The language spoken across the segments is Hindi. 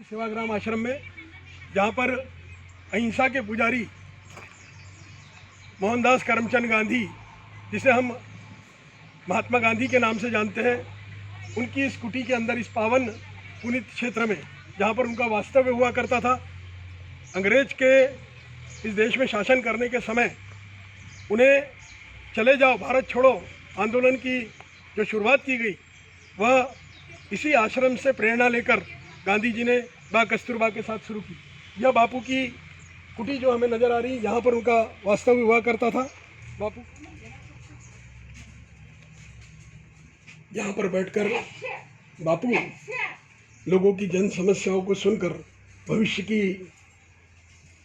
सेवाग्राम आश्रम में, जहाँ पर अहिंसा के पुजारी मोहनदास करमचंद गांधी, जिसे हम महात्मा गांधी के नाम से जानते हैं, उनकी इस कुटी के अंदर, इस पावन पुनित क्षेत्र में, जहाँ पर उनका वास्तव्य हुआ करता था, अंग्रेज के इस देश में शासन करने के समय उन्हें चले जाओ भारत छोड़ो आंदोलन की जो शुरुआत की गई, वह इसी आश्रम से प्रेरणा लेकर गांधी जी ने बा कस्तूरबा के साथ शुरू की। यह बापू की कुटी जो हमें नज़र आ रही है, यहाँ पर उनका वास्तव्य हुआ करता था। बापू यहाँ पर बैठकर बापू लोगों की जन समस्याओं को सुनकर भविष्य की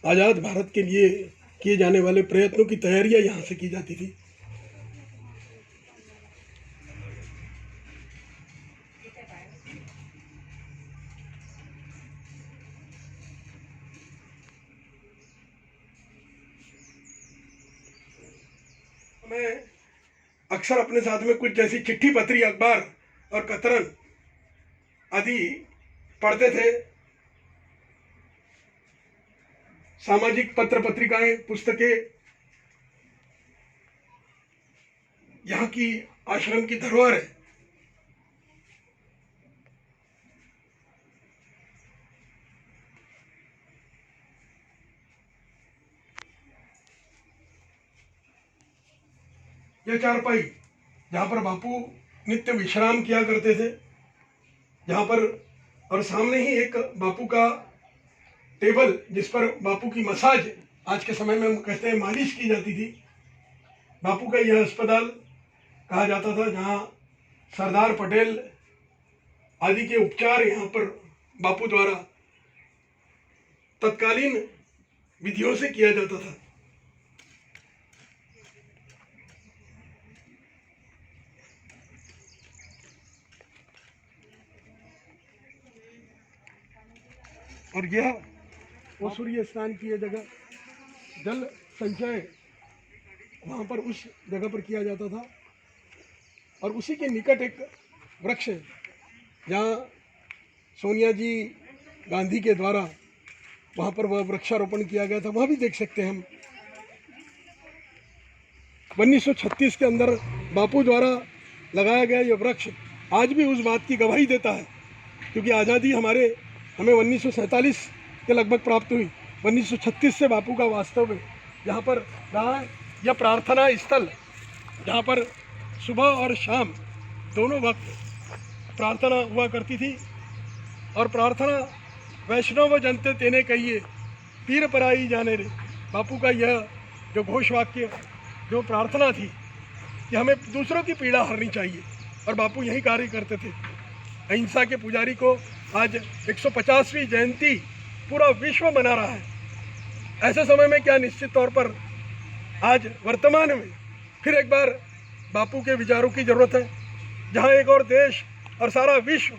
आज़ाद भारत के लिए किए जाने वाले प्रयत्नों की तैयारियां यहाँ से की जाती थी। मैं अक्सर अपने साथ में कुछ जैसी चिट्ठी पत्री, अखबार और कतरन आदि पढ़ते थे। सामाजिक पत्र पत्रिकाएं, पुस्तकें यहाँ की आश्रम की धरोहर है। यह चारपाई जहाँ पर बापू नित्य विश्राम किया करते थे, जहाँ पर, और सामने ही एक बापू का टेबल जिस पर बापू की मसाज, आज के समय में हम कहते हैं मालिश की जाती थी। बापू का यह अस्पताल कहा जाता था, जहाँ सरदार पटेल आदि के उपचार यहाँ पर बापू द्वारा तत्कालीन विधियों से किया जाता था। और यह वो सूर्य स्नान की यह जगह, जल संचय वहाँ पर उस जगह पर किया जाता था। और उसी के निकट एक वृक्ष है, जहाँ सोनिया जी गांधी के द्वारा वहाँ पर वह वृक्षारोपण किया गया था, वह भी देख सकते हैं हम। 1936 के अंदर बापू द्वारा लगाया गया यह वृक्ष आज भी उस बात की गवाही देता है, क्योंकि आज़ादी हमें 1947 के लगभग प्राप्त हुई। 1936 से बापू का वास्तव्य यहाँ पर रहा है। यह प्रार्थना स्थल, जहाँ पर सुबह और शाम दोनों वक्त प्रार्थना हुआ करती थी। और प्रार्थना वैष्णव जनते तेने कहिए, पीर पराई जाने रे। बापू का यह जो घोष वाक्य, जो प्रार्थना थी कि हमें दूसरों की पीड़ा हरनी चाहिए, और बापू यही कार्य करते थे। अहिंसा के पुजारी को आज 150वीं जयंती पूरा विश्व मना रहा है। ऐसे समय में क्या निश्चित तौर पर आज वर्तमान में फिर एक बार बापू के विचारों की ज़रूरत है, जहां एक और देश और सारा विश्व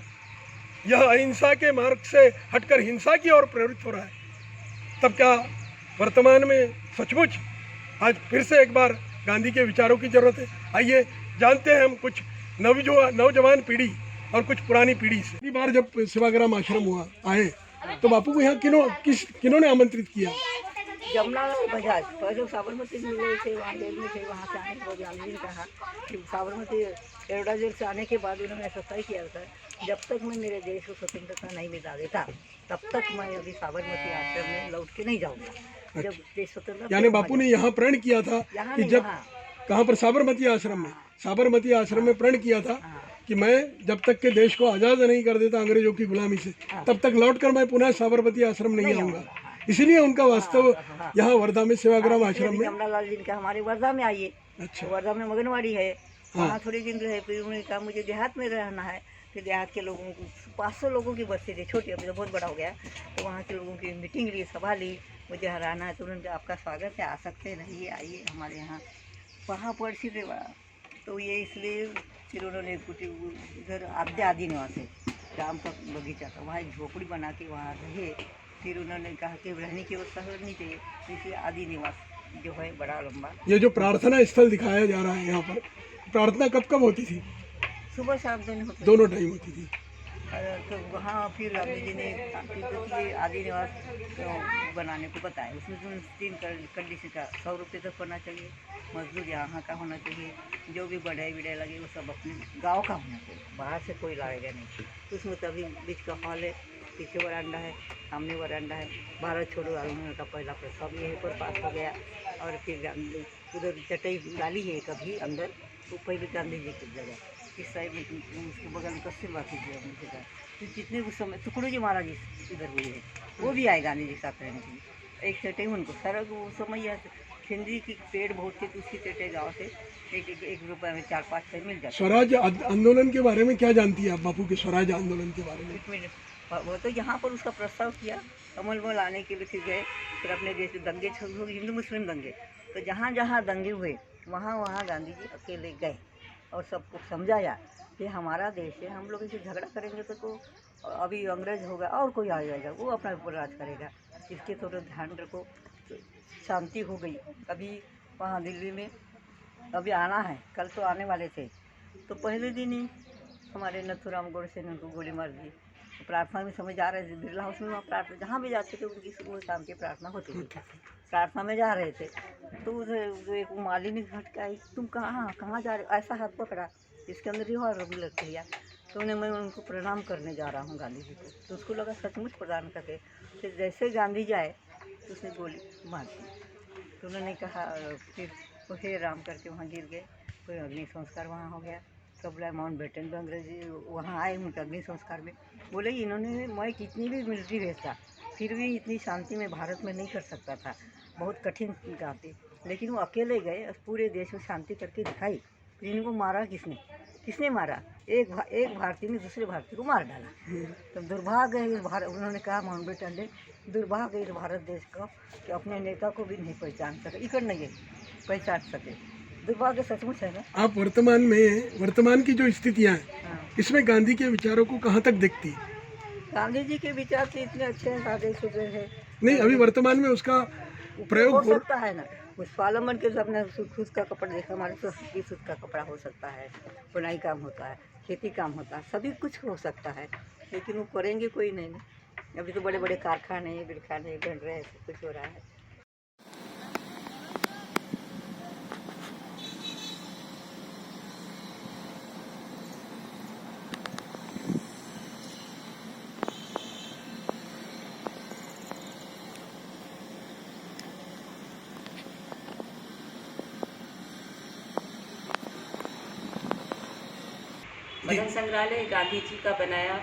यह अहिंसा के मार्ग से हटकर हिंसा की ओर प्रेरित हो रहा है। तब क्या वर्तमान में सचमुच आज फिर से एक बार गांधी के विचारों की ज़रूरत है? आइए जानते हैं हम कुछ नौजवान पीढ़ी और कुछ पुरानी पीढ़ी से। पहली बार जब सेवाग्राम आश्रम हुआ आए, तो बापू को यहाँ किन्होंने आमंत्रित किया? जमुना बजाज जब साबरमती मिले थे, वहाँ जेल में थे, वहाँ से आने के बाद गांधी ने कहा कि साबरमती एरोडा जेल से आने के बाद उन्होंने ऐसा तय किया था, जब तक मैं मेरे देश को स्वतंत्रता नहीं मिला देता, तब तक मैं अभी साबरमती आश्रम में लौट के नहीं जाऊँगा। जब देश स्वतंत्र, यानी बापू ने यहाँ प्रण किया था कि जब, कहाँ पर? साबरमती आश्रम में। साबरमती आश्रम में प्रण किया था कि मैं जब तक के देश को आज़ाद नहीं कर देता अंग्रेजों की गुलामी से, तब तक लौटकर मैं पुनः साबरमती आश्रम नहीं आऊँगा। इसीलिए उनका वास्तव यहाँ वर्धा में सेवाग्राम आश्रम में। जमनालाल जी का हमारे वर्धा में आइए। अच्छा। वर्धा में मगनवाड़ी है, वहाँ थोड़े दिन रहे। फिर उन्होंने कहा मुझे देहात में रहना है। फिर देहात के लोगों को 500 लोगों की बस्ती थी, छोटी, अभी तो बहुत बड़ा हो गया। तो वहाँ के लोगों की मीटिंग ली, सभा ली, मुझे हराना है। तो उन्होंने कहा आपका स्वागत है, आ सकते हैं, रहिए, आइए हमारे यहाँ। वहाँ पड़ोसी थे बड़ा, तो ये इसलिए फिर उन्होंने इधर आदि निवास है, राम का बगीचा था, वहाँ एक झोपड़ी बना के वहाँ रहे। फिर उन्होंने कहा कि रहने की व्यवस्था करनी चाहिए, इसलिए आदि निवास जो है बड़ा लंबा। ये जो प्रार्थना स्थल दिखाया जा रहा है यहाँ पर, प्रार्थना कब कब होती थी? सुबह शाम दोनों टाइम होती थी। तो वहाँ फिर गांधी जी ने ये आदि निवास बनाने को बताया। उसमें तो 3 कंडीशन का 100 रुपये तक होना चाहिए, मजदूर यहाँ का होना चाहिए, जो भी बढ़ाई विढ़ाई लगे वो सब अपने गांव का होना चाहिए, बाहर से कोई लाएगा नहीं। उसमें तभी बीच का हॉल है, पीछे वरांडा है, सामने वरांडा है। भारत छोड़ो आंदोलन का पहला प्रस्ताव यहीं पर पास हो गया। और फिर उधर चटई डाली है कभी अंदर, वो पहले गांधी जी की जगह, इस साइड में उसके बगल में कस्तूरबा की जगह। तो जितने उस समय टुकड़ों जी महाराज इधर हुए हैं, वो भी आए गांधी जी साथ रहने के लिए। एक चटे उनको सारा वो समय यह खिंदी की पेड़ बहुत थे, तो उसकी चटे गाँव से एक रुपये में 4-5 मिल जाते। स्वराज आंदोलन के बारे में क्या जानती है आप बापू के स्वराज आंदोलन के बारे में? 1 मिनट, वो तो यहाँ पर उसका प्रस्ताव किया, अमल में लाने के लिए फिर गए। फिर अपने देश में दंगे हुए, हिंदू मुस्लिम दंगे, तो जहाँ जहाँ दंगे हुए वहाँ वहाँ गांधी जी अकेले गए और सबको समझाया कि हमारा देश है, हम लोग इसे झगड़ा करेंगे तो अभी अंग्रेज होगा और कोई आ जाएगा, वो अपना ऊपर राज करेगा, इसके थोड़ा ध्यान रखो। तो शांति हो गई। अभी वहाँ दिल्ली में अभी आना है, कल तो आने वाले थे, तो पहले दिन ही हमारे नथुराम गोडसे ने उनको गोली मार दी। तो प्रार्थना में समझ आ रहे थे, बिरला हाउस में वहाँ प्रार्थना जहाँ भी जाते थे उनकी सुबह शाम की प्रार्थना होती थी। प्रार्थना में जा रहे थे तो उधर एक मालिनी घट के आई, तुम कहाँ जा रहे हो, ऐसा हाथ पकड़ा इसके अंदर ही और रवि लग गया। तो उन्हें मैं उनको प्रणाम करने जा रहा हूँ गांधी जी को, तो उसको लगा सचमुच प्रणाम करते। फिर जैसे गांधी जी आए तो उसने गोली मार दी। तो उन्होंने कहा, फिर वो हे राम करके वहाँ गिर गए। कोई अग्नि संस्कार वहाँ हो गया। सब बोला माउंट बेटन पे अंग्रेजी वहाँ आए उनके अग्नि संस्कार में। बोले इन्होंने, मैं कितनी भी मिलिट्री भेजता फिर भी इतनी शांति में भारत में नहीं कर सकता था, बहुत कठिन काम थी, लेकिन वो अकेले गए और पूरे देश में शांति करके दिखाई। फिर इनको मारा किसने मारा? एक भारतीय ने दूसरे भारतीय को मार डाला। तो दुर्भाग्य है इस भारत, उन्होंने कहा माउंट बेटन ने, दुर्भाग्य है इस भारत देश का कि अपने नेता को भी नहीं पहचान सके, इकड़ नहीं पहचान सके। दुर्भाग्य सचमुच है ना। आप वर्तमान की जो स्थितियाँ हैं, हाँ, इसमें गांधी के विचारों को कहाँ तक देखती है? गांधी जी के विचार तो इतने अच्छे हैं, सादे सीधे हैं। नहीं, अभी वर्तमान में उसका प्रयोग हो सकता है ना, उस स्वावलंबन के अपने खुद का कपड़ा देखा, हमारे तो खुद का कपड़ा हो सकता है, बुनाई काम होता है, खेती काम होता है, सभी कुछ हो सकता है, लेकिन वो करेंगे कोई नहीं ना। अभी तो बड़े बड़े कारखाने बिरखाने बन रहे हैं, सब कुछ हो रहा है। मदन संग्रहालय गांधी जी का बनाया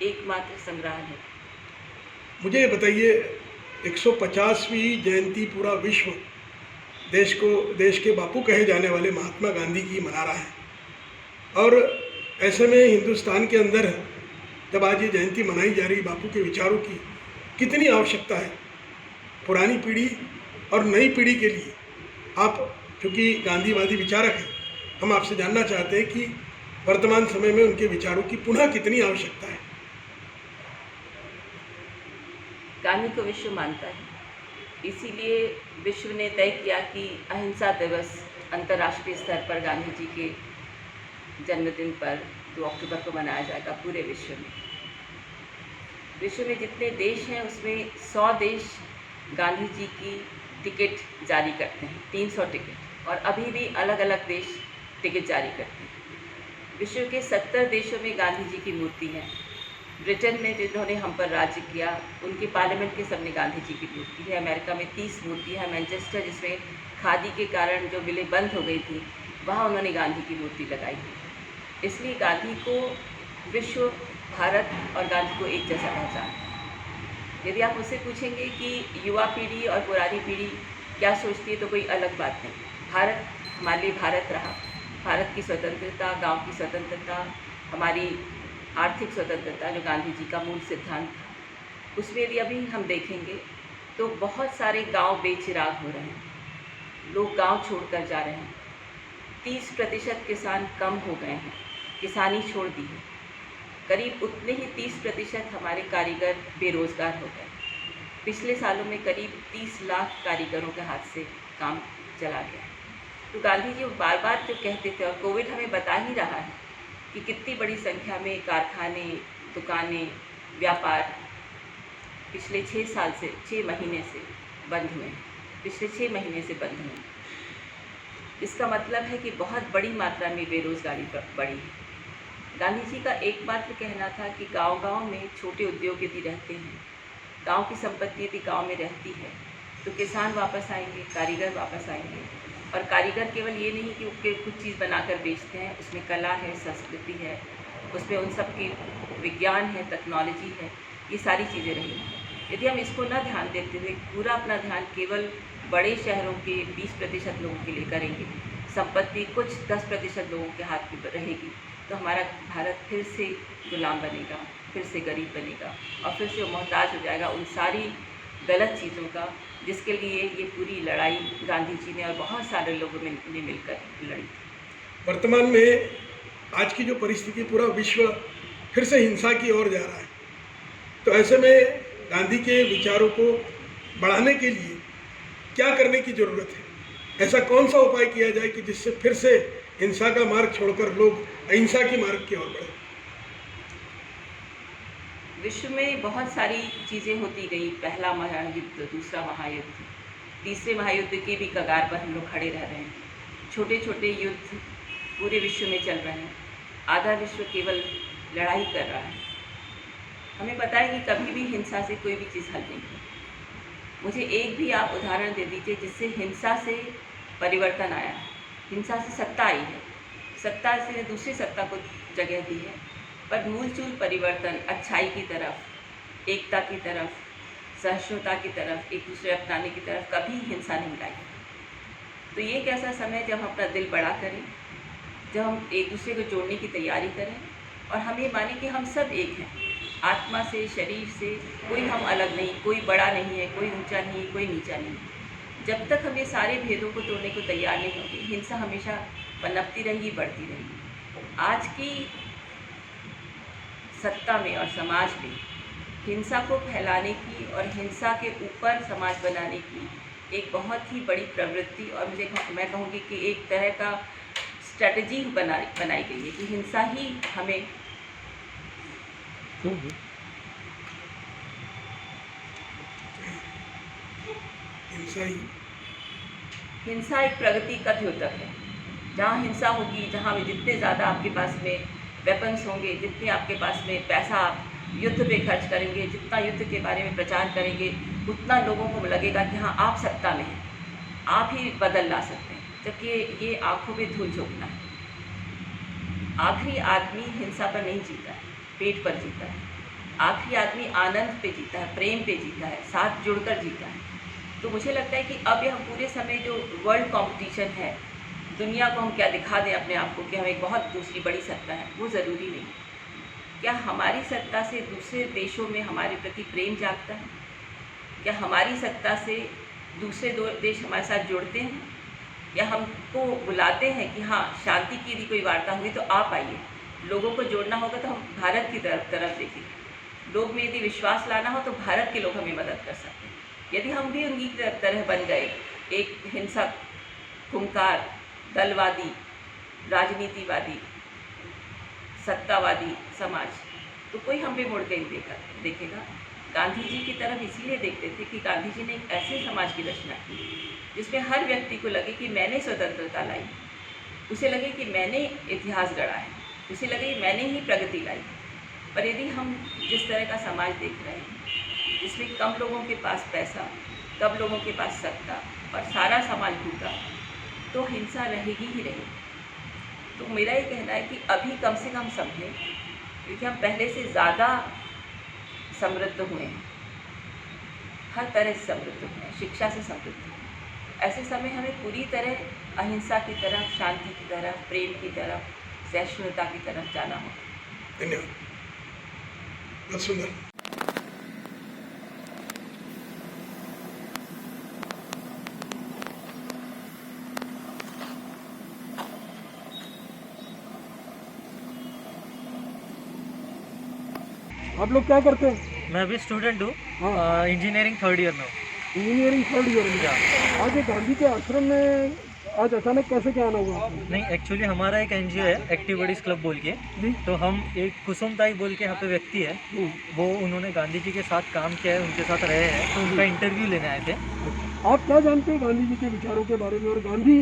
एकमात्र संग्रहालय है। मुझे ये बताइए, 150वीं जयंती पूरा विश्व देश के बापू कहे जाने वाले महात्मा गांधी की मना रहा है, और ऐसे में हिंदुस्तान के अंदर जब आज ये जयंती मनाई जा रही बापू के विचारों की, कितनी आवश्यकता है पुरानी पीढ़ी और नई पीढ़ी के लिए? आप चूँकि गांधीवादी विचारक हैं, हम आपसे जानना चाहते हैं कि वर्तमान समय में उनके विचारों की पुनः कितनी आवश्यकता है? गांधी को विश्व मानता है, इसीलिए विश्व ने तय किया कि अहिंसा दिवस अंतर्राष्ट्रीय स्तर पर गांधी जी के जन्मदिन पर 2 अक्टूबर को मनाया जाएगा पूरे विश्व में। विश्व में जितने देश हैं उसमें 100 देश गांधी जी की टिकट जारी करते हैं, 300 टिकट, और अभी भी अलग अलग देश टिकट जारी करते हैं। विश्व के 70 देशों में गांधी जी की मूर्ति है। ब्रिटेन में जिन्होंने हम पर राज्य किया उनके पार्लियामेंट के सामने गांधी जी की मूर्ति है। अमेरिका में 30 मूर्ति है। मैनचेस्टर, जिसमें खादी के कारण जो मिलें बंद हो गई थी, वहाँ उन्होंने गांधी की मूर्ति लगाई है। इसलिए गांधी को विश्व, भारत और गांधी को एक जैसा पहचान है। यदि आप मुझसे पूछेंगे कि युवा पीढ़ी और पुरानी पीढ़ी क्या सोचती है, तो कोई अलग बात नहीं। भारत हमारे लिए भारत रहा। भारत की स्वतंत्रता, गांव की स्वतंत्रता, हमारी आर्थिक स्वतंत्रता जो गांधी जी का मूल सिद्धांत था, उसमें यदि अभी हम देखेंगे तो बहुत सारे गांव बेचिराग हो रहे हैं, लोग गांव छोड़कर जा रहे हैं। 30% किसान कम हो गए हैं, किसानी छोड़ दी है। करीब उतने ही 30% हमारे कारीगर बेरोज़गार हो गए। पिछले सालों में करीब 30 लाख कारीगरों के हाथ से काम चला गया। तो गांधी जी बार बार जो कहते थे, और कोविड हमें बता ही रहा है कि कितनी बड़ी संख्या में कारखाने, दुकानें, व्यापार पिछले 6 महीने से बंद हुए हैं। पिछले 6 महीने से बंद हुए हैं। इसका मतलब है कि बहुत बड़ी मात्रा में बेरोजगारी बढ़ी है। गांधी जी का एकमात्र कहना था कि गांव-गांव में छोटे उद्योग यदि रहते हैं, गांव की संपत्ति यदि गांव में रहती है, तो किसान वापस आएंगे, कारीगर वापस आएंगे। और कारीगर केवल ये नहीं कि वो कुछ चीज़ बनाकर बेचते हैं, उसमें कला है, संस्कृति है, उसमें उन सब की विज्ञान है, टेक्नोलॉजी है, ये सारी चीज़ें रहेंगी। यदि हम इसको न ध्यान देते हुए पूरा अपना ध्यान केवल बड़े शहरों के 20% लोगों के लिए करेंगे, संपत्ति कुछ 10% लोगों के हाथ में रहेगी, तो हमारा भारत फिर से गुलाम बनेगा, फिर से गरीब बनेगा और फिर से वो मोहताज हो जाएगा उन सारी गलत चीज़ों का, जिसके लिए ये पूरी लड़ाई गांधी जी ने और बहुत सारे लोगों ने मिलकर लड़ी। वर्तमान में आज की जो परिस्थिति, पूरा विश्व फिर से हिंसा की ओर जा रहा है, तो ऐसे में गांधी के विचारों को बढ़ाने के लिए क्या करने की ज़रूरत है? ऐसा कौन सा उपाय किया जाए कि जिससे फिर से हिंसा का मार्ग छोड़कर लोग अहिंसा की मार्ग की ओर बढ़े? विश्व में बहुत सारी चीज़ें होती गई। पहला महायुद्ध, दूसरा महायुद्ध, तीसरे महायुद्ध के भी कगार पर हम लोग खड़े रह रहे हैं। छोटे छोटे युद्ध पूरे विश्व में चल रहे हैं। आधा विश्व केवल लड़ाई कर रहा है। हमें पता है कि कभी भी हिंसा से कोई भी चीज़ हल नहीं होती। मुझे एक भी आप उदाहरण दे दीजिए जिससे हिंसा से परिवर्तन आया है। हिंसा से सत्ता आई है, सत्ता से दूसरी सत्ता को जगह दी है, पर मूलचूल परिवर्तन अच्छाई की तरफ, एकता की तरफ, सहिष्णुता की तरफ, एक दूसरे अपनाने की तरफ कभी हिंसा नहीं लाई। तो ये एक ऐसा समय है जब हम अपना दिल बड़ा करें, जब हम एक दूसरे को जोड़ने की तैयारी करें और हम ये माने कि हम सब एक हैं। आत्मा से, शरीर से कोई हम अलग नहीं, कोई बड़ा नहीं है, कोई ऊंचा नहीं है, कोई नीचा नहीं है। जब तक हम ये सारे भेदों को तोड़ने को तैयार नहीं होंगे, हिंसा हमेशा पनपती रहेगी, बढ़ती रहेगी। आज की सत्ता में और समाज में हिंसा को फैलाने की और हिंसा के ऊपर समाज बनाने की एक बहुत ही बड़ी प्रवृत्ति और मैं कहूँगी कि एक तरह का स्ट्रेटजी बनाई गई है कि हिंसा ही हमें हिंसा एक प्रगति का द्योतक है। जहाँ हिंसा होगी, जहाँ जितने ज़्यादा आपके पास में वेपन्स होंगे, जितने आपके पास में पैसा आप युद्ध पे खर्च करेंगे, जितना युद्ध के बारे में प्रचार करेंगे, उतना लोगों को लगेगा कि हाँ आप सत्ता में हैं, आप ही बदल ला सकते हैं। जबकि ये आँखों में धूल झोंकना है। आखिरी आदमी हिंसा पर नहीं जीता है, पेट पर जीता है। आखिरी आदमी आनंद पे जीता है, प्रेम पे जीता है, साथ जुड़कर जीता है। तो मुझे लगता है कि अब हम पूरे समय जो वर्ल्ड कंपटीशन है, दुनिया को हम क्या दिखा दें अपने आप को कि हम एक बहुत दूसरी बड़ी सत्ता है, वो ज़रूरी नहीं। क्या हमारी सत्ता से दूसरे देशों में हमारे प्रति प्रेम जागता है? क्या हमारी सत्ता से दूसरे देश हमारे साथ जुड़ते हैं? या हमको बुलाते हैं कि हाँ शांति की यदि कोई वार्ता हुई तो आप आइए, लोगों को जोड़ना होगा तो हम भारत की तरफ देखेंगे। लोग में यदि विश्वास लाना हो तो भारत के लोग हमें मदद कर सकते हैं। यदि हम भी उनकी तरह बन गए, एक हिंसक, खूंखार, दलवादी, राजनीतिवादी, सत्तावादी समाज, तो कोई हम पे मुड़ के नहीं देखेगा। गांधी जी की तरफ इसीलिए देखते थे कि गांधी जी ने एक ऐसे समाज की रचना की जिसमें हर व्यक्ति को लगे कि मैंने स्वतंत्रता लाई, उसे लगे कि मैंने इतिहास गढ़ा है, उसे लगे कि मैंने ही प्रगति लाई। पर यदि हम जिस तरह का समाज देख रहे हैं जिसमें कम लोगों के पास पैसा, कम लोगों के पास सत्ता और सारा समाज भूखा, तो हिंसा रहेगी ही रहेगी। तो मेरा ये कहना है कि अभी कम से कम समझें, क्योंकि हम पहले से ज़्यादा समृद्ध हुए हैं, हर तरह से समृद्ध हुए हैं, शिक्षा से समृद्ध हुए हैं। ऐसे समय हमें पूरी तरह अहिंसा की तरफ, शांति की तरफ, प्रेम की तरफ, सहिष्णुता की तरफ जाना होगा। धन्यवाद, बहुत सुंदर। आप लोग क्या करते हैं? मैं अभी स्टूडेंट हूँ, इंजीनियरिंग थर्ड ईयर में हूँ। इंजीनियरिंग थर्ड ईयर में। आज ये गांधी के आश्रम में आज अचानक कैसे क्या आना हुआ आपको? नहीं, एक्चुअली हमारा एक एनजीओ है एक्टिव बडीज क्लब बोल के, जी। तो हम एक कुसुमताई बोल के यहाँ पे व्यक्ति है, वो उन्होंने गांधी जी के साथ काम किया है, उनके साथ रहे हैं, तो उनका इंटरव्यू लेने आए थे। आप क्या जानते हैं गांधी जी के विचारों के बारे में, और गांधी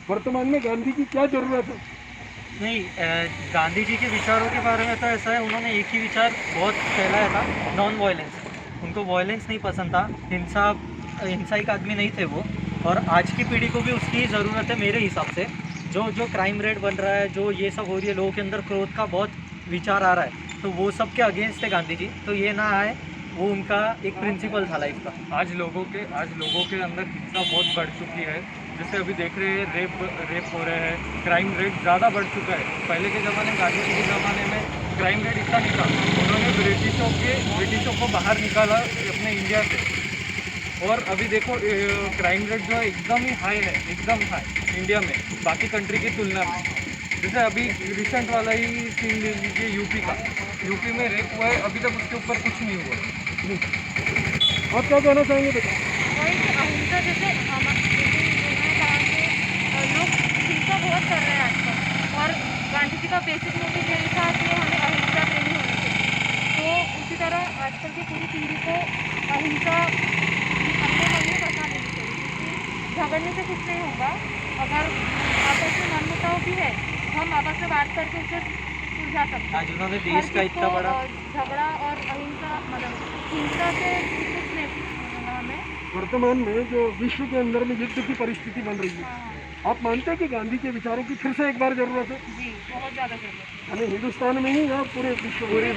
वर्तमान में गांधी की क्या जरूरत है? नहीं, गांधी जी के विचारों के बारे में तो ऐसा है, उन्होंने एक ही विचार बहुत फैलाया था, नॉन वायलेंस। उनको वायलेंस नहीं पसंद था, हिंसाई आदमी नहीं थे वो, और आज की पीढ़ी को भी उसकी ज़रूरत है मेरे हिसाब से। जो क्राइम रेट बन रहा है, जो ये सब हो रही है, लोगों के अंदर क्रोध का बहुत विचार आ रहा है, तो वो सब के अगेंस्ट थे गांधी जी, तो ये ना आए, वो उनका एक प्रिंसिपल था लाइफ का। आज लोगों के अंदर हिंसा बहुत बढ़ चुकी है। जैसे अभी देख रहे हैं रेप हो रहे हैं, क्राइम रेट ज़्यादा बढ़ चुका है। पहले के ज़माने में, गांधी जी के ज़माने में क्राइम रेट इतना नहीं था। उन्होंने ब्रिटिशों को बाहर निकाला अपने इंडिया से, और अभी देखो क्राइम रेट जो है एकदम ही हाई है, एकदम हाई इंडिया में बाकी कंट्री की तुलना में। जैसे अभी रिसेंट वाला ही सीन ले लीजिए यूपी में रेप हुआ है, अभी तक उसके ऊपर कुछ नहीं हुआ। आप क्या कहना चाहेंगे बेटा? वही कि अहिंसा जैसे लोग हिंसा बहुत कर रहे हैं आजकल, और गांधी जी का बेसिक मोटिव यही था कि हमें अहिंसा प्रेमी होना चाहिए। तो उसी तरह आजकल की पूरी पीढ़ी को अहिंसा अपने मन में बसा लेनी चाहिए, क्योंकि झगड़ने से कुछ नहीं होगा। अगर आपस में मनमुटाव भी है, हम आपस में बात करके उसे सुलझा सकते हैं। आज उन्होंने देश का इतना बड़ा झगड़ा और अहिंसा, मतलब हिंसा से कुछ नहीं होगा हमें। वर्तमान में जो विश्व के अंदर में युद्ध की परिस्थिति बन रही है, हाँ, आप मानते हैं कि गांधी के विचारों की फिर से एक बार जरूरत है? जी, बहुत ज़्यादा जरूरत है। यानी हिंदुस्तान में ही या पूरे विश्व में?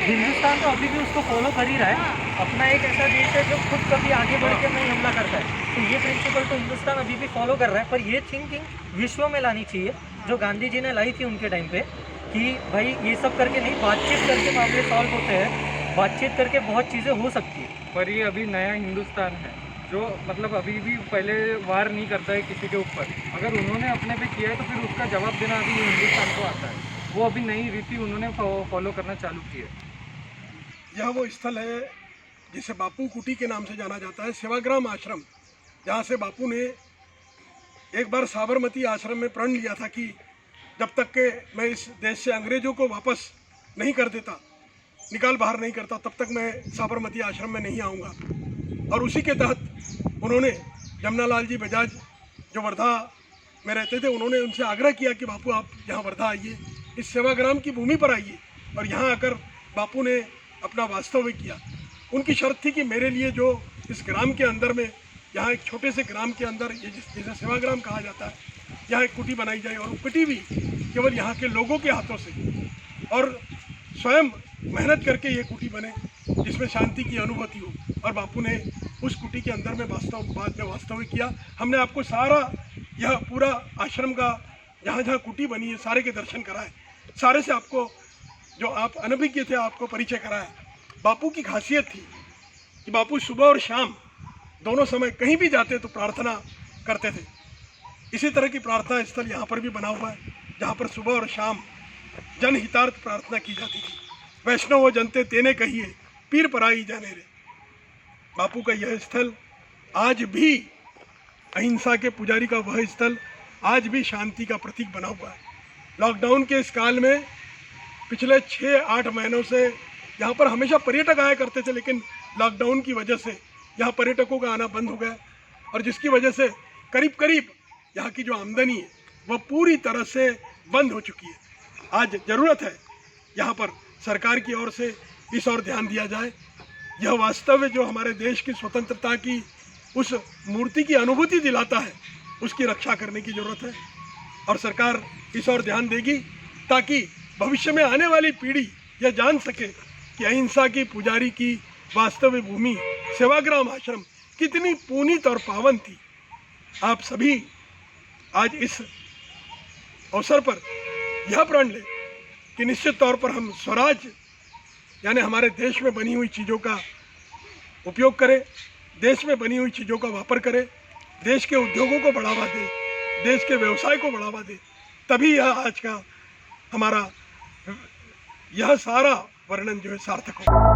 हिंदुस्तान तो अभी भी उसको फॉलो कर ही रहा है। अपना एक ऐसा देश है जो खुद कभी आगे बढ़ के नहीं हमला करता है, तो ये प्रिंसिपल तो हिंदुस्तान अभी भी फॉलो कर रहा है। पर ये थिंकिंग विश्व में लानी चाहिए, जो गांधी जी ने लाई थी उनके टाइम पे, कि भाई ये सब करके नहीं, बातचीत करके मामले सॉल्व होते हैं, बातचीत करके बहुत चीज़ें हो सकती है। पर ये अभी नया हिंदुस्तान है, जो मतलब अभी भी पहले वार नहीं करता है किसी के ऊपर। अगर उन्होंने अपने पे किया है तो फिर उसका जवाब देना अभी हिंदुस्तान को आता है। वो अभी नई रीति उन्होंने फॉलो करना चालू की है। यह वो स्थल है जिसे बापू कुटी के नाम से जाना जाता है, सेवाग्राम आश्रम, जहाँ से बापू ने एक बार साबरमती आश्रम में प्रण लिया था कि जब तक के मैं इस देश से अंग्रेजों को वापस नहीं कर देता, निकाल बाहर नहीं करता, तब तक मैं साबरमती आश्रम में नहीं आऊँगा। और उसी के तहत उन्होंने जमनालाल जी बजाज जो वर्धा में रहते थे, उन्होंने उनसे आग्रह किया कि बापू आप यहाँ वर्धा आइए, इस सेवाग्राम की भूमि पर आइए, और यहाँ आकर बापू ने अपना वास्तविक किया। उनकी शर्त थी कि मेरे लिए जो इस ग्राम के अंदर में, यहाँ एक छोटे से ग्राम के अंदर, ये जिसे सेवाग्राम कहा जाता है, यहाँ एक कुटी बनाई जाए, और वो कुटी भी केवल यहाँ के लोगों के हाथों से, और स्वयं मेहनत करके ये कुटी बने जिसमें शांति की अनुभूति हो। और बापू ने उस कुटी के अंदर में बाद में वास्तविक किया। हमने आपको सारा यह पूरा आश्रम का जहाँ जहाँ कुटी बनी है सारे के दर्शन कराए, सारे से आपको जो आप अनभिज्ञ थे आपको परिचय कराया। बापू की खासियत थी कि बापू सुबह और शाम दोनों समय कहीं भी जाते तो प्रार्थना करते थे। इसी तरह की प्रार्थना स्थल यहाँ पर भी बना हुआ है, जहाँ पर सुबह और शाम जनहितार्थ प्रार्थना की जाती थी। वैष्णव जनते तेने कहिए, पीर पराई जाने रे। बापू का यह स्थल आज भी अहिंसा के पुजारी का वह स्थल आज भी शांति का प्रतीक बना हुआ है। लॉकडाउन के इस काल में पिछले 6-8 महीनों से यहाँ पर हमेशा पर्यटक आया करते थे, लेकिन लॉकडाउन की वजह से यहाँ पर्यटकों का आना बंद हो गया, और जिसकी वजह से करीब करीब यहाँ की जो आमदनी है वह पूरी तरह से बंद हो चुकी है। आज ज़रूरत है यहाँ पर सरकार की ओर से इस ओर ध्यान दिया जाए। यह वास्तव जो हमारे देश की स्वतंत्रता की उस मूर्ति की अनुभूति दिलाता है, उसकी रक्षा करने की ज़रूरत है, और सरकार इस ओर ध्यान देगी ताकि भविष्य में आने वाली पीढ़ी यह जान सके कि अहिंसा की पुजारी की वास्तविक भूमि सेवाग्राम आश्रम कितनी पुनीत और पावन थी। आप सभी आज इस अवसर पर यह प्रण लें कि निश्चित तौर पर हम स्वराज यानी हमारे देश में बनी हुई चीज़ों का उपयोग करें, देश में बनी हुई चीज़ों का वापर करें, देश के उद्योगों को बढ़ावा दें, देश के व्यवसाय को बढ़ावा दें, तभी यह आज का हमारा यह सारा वर्णन जो है सार्थक होगा।